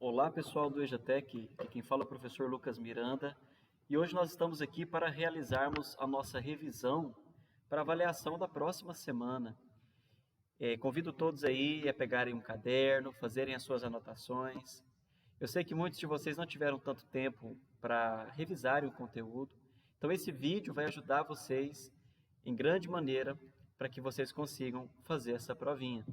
Olá pessoal do EJATEC, aqui quem fala é o professor Lucas Miranda e hoje nós estamos aqui para realizarmos a nossa revisão para avaliação da próxima semana. Convido todos aí a pegarem um caderno, fazerem as suas anotações. Eu sei que muitos de vocês não tiveram tanto tempo para revisarem o conteúdo, então esse vídeo vai ajudar vocês em grande maneira para que vocês consigam fazer essa provinha.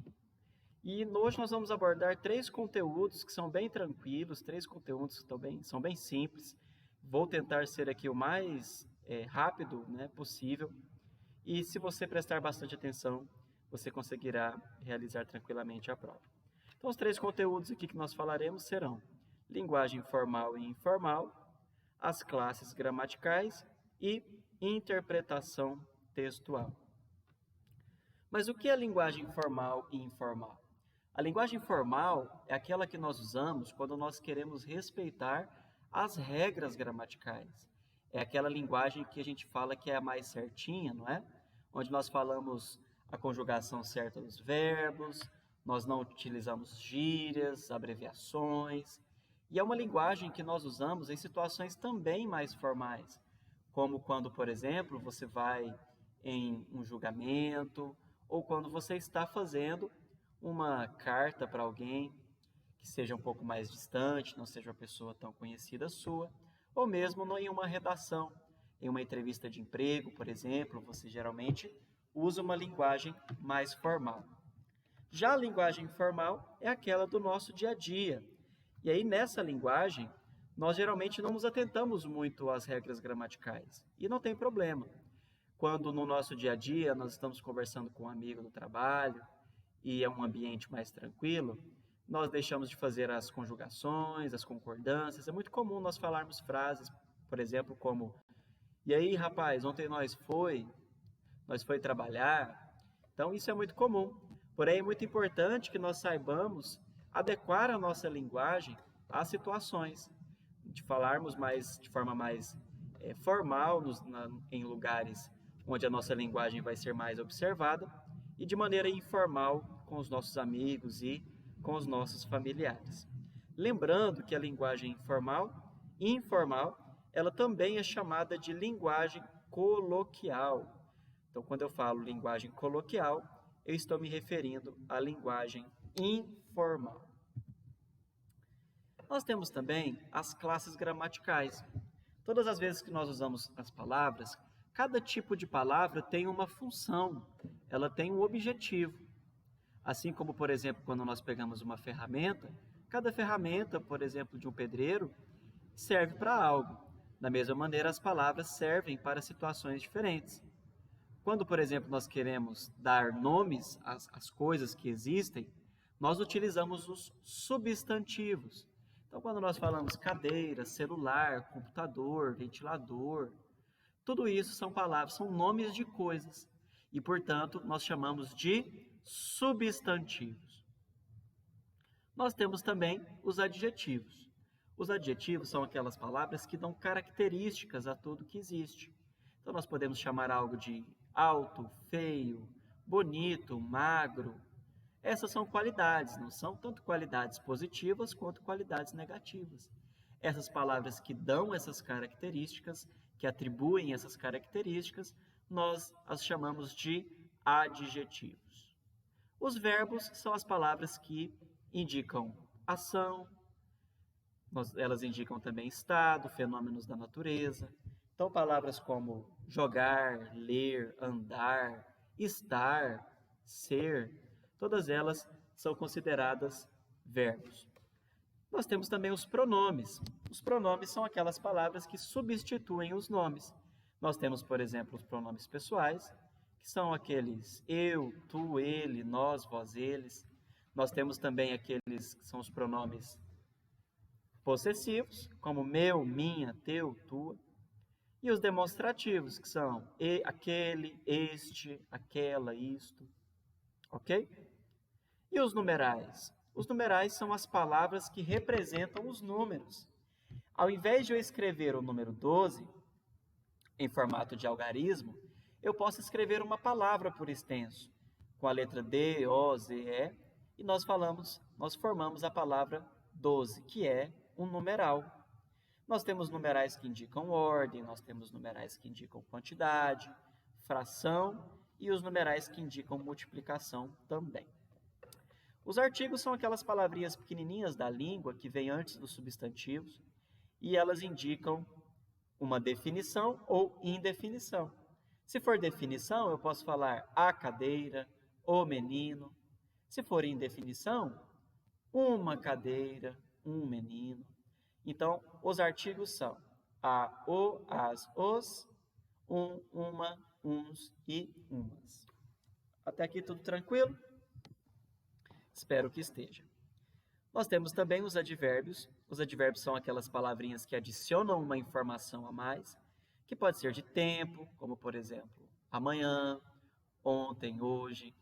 E hoje nós vamos abordar três conteúdos que são bem tranquilos, três conteúdos que são bem simples. Vou tentar ser aqui o mais rápido, possível. E se você prestar bastante atenção, você conseguirá realizar tranquilamente a prova. Então, os três conteúdos aqui que nós falaremos serão linguagem formal e informal, as classes gramaticais e interpretação textual. Mas o que é linguagem formal e informal? A linguagem formal é aquela que nós usamos quando nós queremos respeitar as regras gramaticais. É aquela linguagem que a gente fala que é a mais certinha, não é? Onde nós falamos a conjugação certa dos verbos, nós não utilizamos gírias, abreviações. E é uma linguagem que nós usamos em situações também mais formais, como quando, por exemplo, você vai em um julgamento ou quando você está fazendo uma carta para alguém que seja um pouco mais distante, não seja uma pessoa tão conhecida sua, ou mesmo em uma redação, em uma entrevista de emprego, por exemplo, você geralmente usa uma linguagem mais formal. Já a linguagem informal é aquela do nosso dia a dia. E aí nessa linguagem, nós geralmente não nos atentamos muito às regras gramaticais. E não tem problema. Quando no nosso dia a dia nós estamos conversando com um amigo do trabalho, e é um ambiente mais tranquilo, nós deixamos de fazer as conjugações, as concordâncias. É muito comum nós falarmos frases, por exemplo, como: "E aí, rapaz, ontem nós foi trabalhar". Então, isso é muito comum. Porém, é muito importante que nós saibamos adequar a nossa linguagem às situações, de falarmos de forma mais formal em lugares onde a nossa linguagem vai ser mais observada, e de maneira informal com os nossos amigos e com os nossos familiares. Lembrando que a linguagem formal e informal, ela também é chamada de linguagem coloquial. Então, quando eu falo linguagem coloquial, eu estou me referindo à linguagem informal. Nós temos também as classes gramaticais. Todas as vezes que nós usamos as palavras, cada tipo de palavra tem uma função, ela tem um objetivo. Assim como, por exemplo, quando nós pegamos uma ferramenta, cada ferramenta, por exemplo, de um pedreiro, serve para algo. Da mesma maneira, as palavras servem para situações diferentes. Quando, por exemplo, nós queremos dar nomes às coisas que existem, nós utilizamos os substantivos. Então, quando nós falamos cadeira, celular, computador, ventilador, tudo isso são palavras, são nomes de coisas. E, portanto, nós chamamos de substantivos. Nós temos também os adjetivos. Os adjetivos são aquelas palavras que dão características a tudo que existe. Então, nós podemos chamar algo de alto, feio, bonito, magro. Essas são qualidades, não são tanto qualidades positivas quanto qualidades negativas. Essas palavras que dão essas características, que atribuem essas características, nós as chamamos de adjetivos. Os verbos são as palavras que indicam ação, elas indicam também estado, fenômenos da natureza. Então, palavras como jogar, ler, andar, estar, ser, todas elas são consideradas verbos. Nós temos também os pronomes. Os pronomes são aquelas palavras que substituem os nomes. Nós temos, por exemplo, os pronomes pessoais, que são aqueles eu, tu, ele, nós, vós, eles. Nós temos também aqueles que são os pronomes possessivos, como meu, minha, teu, tua. E os demonstrativos, que são aquele, este, aquela, isto. Ok? E os numerais? Os numerais são as palavras que representam os números. Ao invés de eu escrever o número 12 em formato de algarismo, eu posso escrever uma palavra por extenso, com a letra D, O, Z, E, e nós formamos a palavra 12, que é um numeral. Nós temos numerais que indicam ordem, nós temos numerais que indicam quantidade, fração e os numerais que indicam multiplicação também. Os artigos são aquelas palavrinhas pequenininhas da língua que vêm antes dos substantivos e elas indicam uma definição ou indefinição. Se for definição, eu posso falar a cadeira, o menino. Se for indefinição, uma cadeira, um menino. Então, os artigos são a, o, as, os, um, uma, uns e umas. Até aqui tudo tranquilo? Espero que esteja. Nós temos também os advérbios. Os advérbios são aquelas palavrinhas que adicionam uma informação a mais, que pode ser de tempo, como por exemplo, amanhã, ontem, hoje.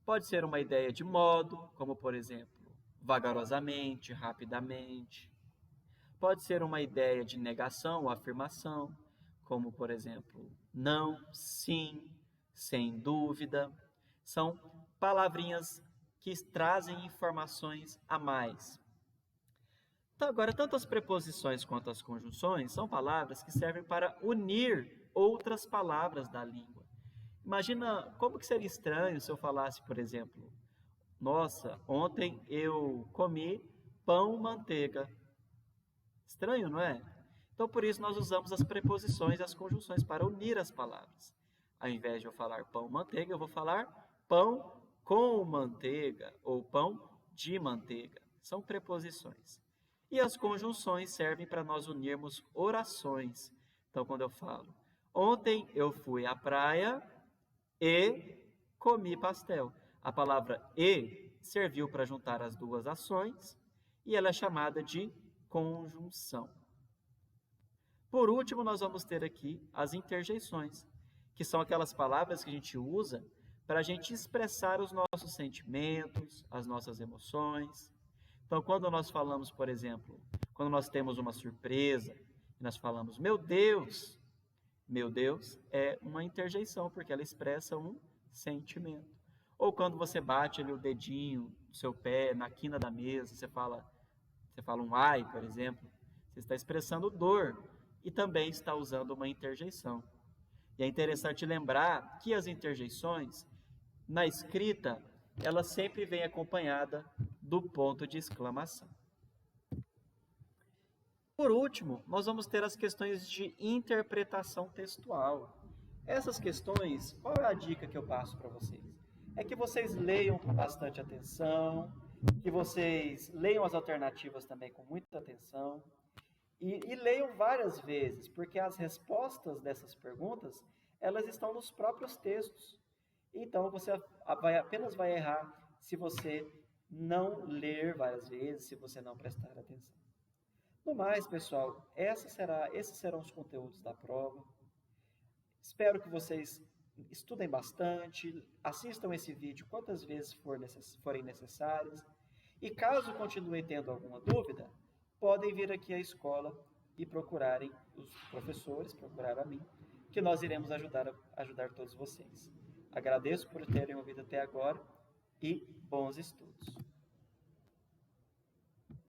Pode ser uma ideia de modo, como por exemplo, vagarosamente, rapidamente. Pode ser uma ideia de negação ou afirmação, como por exemplo, não, sim, sem dúvida. São palavrinhas que trazem informações a mais. Então, agora, tanto as preposições quanto as conjunções são palavras que servem para unir outras palavras da língua. Imagina como que seria estranho se eu falasse, por exemplo, nossa, ontem eu comi pão manteiga. Estranho, não é? Então, por isso, nós usamos as preposições e as conjunções para unir as palavras. Ao invés de eu falar pão manteiga, eu vou falar pão com manteiga ou pão de manteiga. São preposições. E as conjunções servem para nós unirmos orações. Então, quando eu falo, ontem eu fui à praia e comi pastel. A palavra e serviu para juntar as duas ações e ela é chamada de conjunção. Por último, nós vamos ter aqui as interjeições, que são aquelas palavras que a gente usa para a gente expressar os nossos sentimentos, as nossas emoções. Então, quando nós falamos, por exemplo, quando nós temos uma surpresa, nós falamos, meu Deus é uma interjeição, porque ela expressa um sentimento. Ou quando você bate ali o dedinho do seu pé na quina da mesa, você fala um ai, por exemplo, você está expressando dor e também está usando uma interjeição. E é interessante lembrar que as interjeições, na escrita, ela sempre vem acompanhada do ponto de exclamação. Por último, nós vamos ter as questões de interpretação textual. Essas questões, qual é a dica que eu passo para vocês? É que vocês leiam com bastante atenção, que vocês leiam as alternativas também com muita atenção e leiam várias vezes, porque as respostas dessas perguntas, elas estão nos próprios textos. Então, você apenas vai errar se você não ler várias vezes, se você não prestar atenção. No mais, pessoal, esses serão os conteúdos da prova. Espero que vocês estudem bastante, assistam esse vídeo quantas vezes forem necessárias. E caso continuem tendo alguma dúvida, podem vir aqui à escola e procurarem os professores, procurar a mim, que nós iremos ajudar todos vocês. Agradeço por terem ouvido até agora e bons estudos.